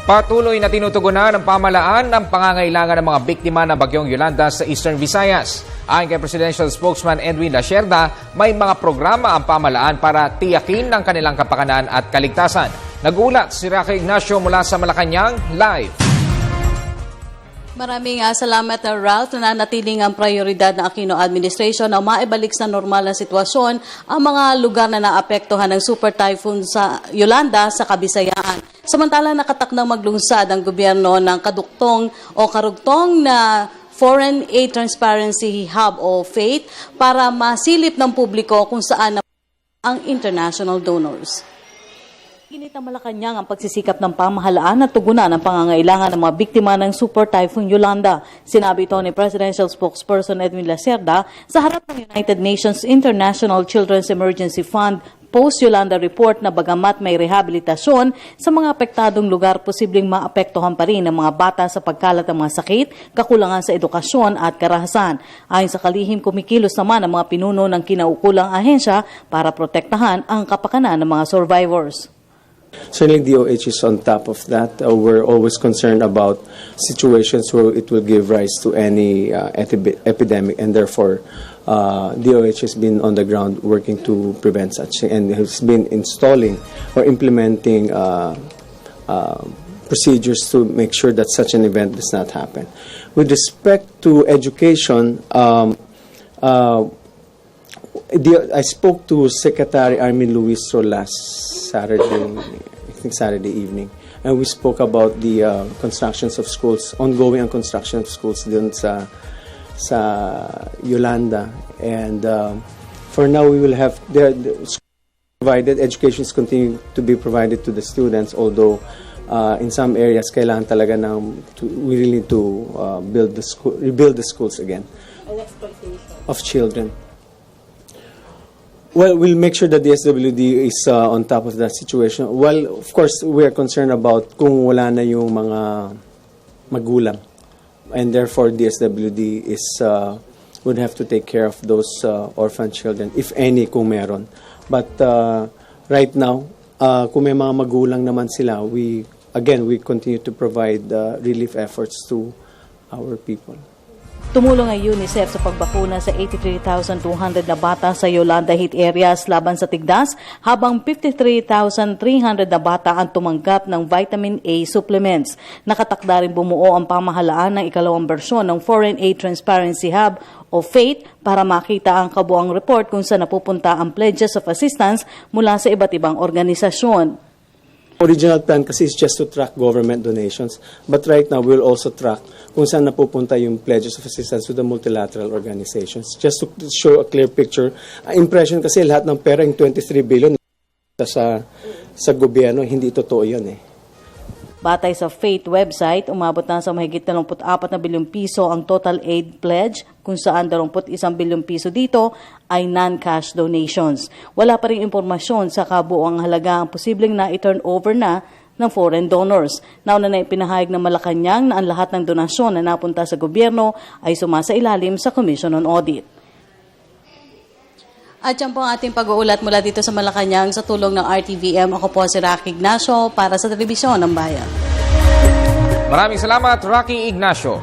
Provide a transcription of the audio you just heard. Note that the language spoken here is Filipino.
Patuloy na tinutugunan ng pamahalaan ang pangangailangan ng mga biktima ng bagyong Yolanda sa Eastern Visayas. Ayon kay Presidential Spokesman Edwin Lacerda, may mga programa ang pamahalaan para tiyakin ang kanilang kapakanan at kaligtasan. Nag-ulat si Rocky Ignacio mula sa Malacanang, live. Maraming salamat, Ralph. Nanatiling ang prioridad ng Aquino Administration na maibalik sa normal na sitwasyon ang mga lugar na naapektuhan ng Super Typhoon sa Yolanda sa Kabisayaan. Samantala, nakatakdang maglungsad ang gobyerno ng karugtong na Foreign Aid Transparency Hub o FAIT para masilip ng publiko kung saan ang international donors. Init ng Malacanang ang pagsisikap ng pamahalaan na tugunan ang pangangailangan ng mga biktima ng Super Typhoon Yolanda. Sinabi ito ni Presidential Spokesperson Edwin Lacerda sa harap ng United Nations International Children's Emergency Fund post-Yolanda report na bagamat may rehabilitasyon sa mga apektadong lugar, posibleng maapektuhan pa rin ang mga bata sa pagkalat ng mga sakit, kakulangan sa edukasyon at karahasan. Ayon sa kalihim, kumikilos naman ang mga pinuno ng kinaukulang ahensya para protektahan ang kapakanan ng mga survivors. Certainly, DOH is on top of that. We're always concerned about situations where it will give rise to any epidemic, and therefore, DOH has been on the ground working to prevent such, and has been installing or implementing procedures to make sure that such an event does not happen. With respect to education, I spoke to Secretary Armin Luistro last Saturday evening, and we spoke about the constructions of schools, ongoing construction of schools dun sa Yolanda, and for now we will have provided education is continuing to be provided to the students, although in some areas kailangan talaga we really need to rebuild the schools again of children. Well, we'll make sure that the SWD is on top of that situation. Well, of course, we are concerned about kung wala na yung mga magulang. And therefore, the SWD would have to take care of those orphan children, if any, kung meron. But right now, kung may mga magulang naman sila, we continue to provide relief efforts to our people. Tumulong ang UNICEF sa pagbakuna sa 83,200 na bata sa Yolanda hit areas laban sa tigdas, habang 53,300 na bata ang tumanggap ng vitamin A supplements. Nakatakda rin bumuo ang pamahalaan ng ikalawang bersyon ng Foreign Aid Transparency Hub o FAIT para makita ang kabuang report kung saan napupunta ang pledges of assistance mula sa iba't ibang organisasyon. Original plan kasi is just to track government donations, but right now we'll also track kung saan napupunta yung pledges of assistance to the multilateral organizations, just to show a clear picture. Impression kasi lahat ng pera, yung 23 billion sa gobyerno, hindi totoo yun eh. Batay sa FAIT website, umabot na sa mahigit 24 na bilyong piso ang total aid pledge, kung saan 21 bilyong piso dito ay non-cash donations. Wala pa rin impormasyon sa kabuuang halaga ang posibleng na-turn over na ng foreign donors. Nauna na ipinahayag ng Malacanang na ang lahat ng donasyon na napunta sa gobyerno ay sumasailalim sa Commission on Audit. At yan po ang ating pag-uulat mula dito sa Malacanang sa tulong ng RTVM. Ako po si Rocky Ignacio para sa Telebisyon ng Bayan. Maraming salamat, Rocky Ignacio.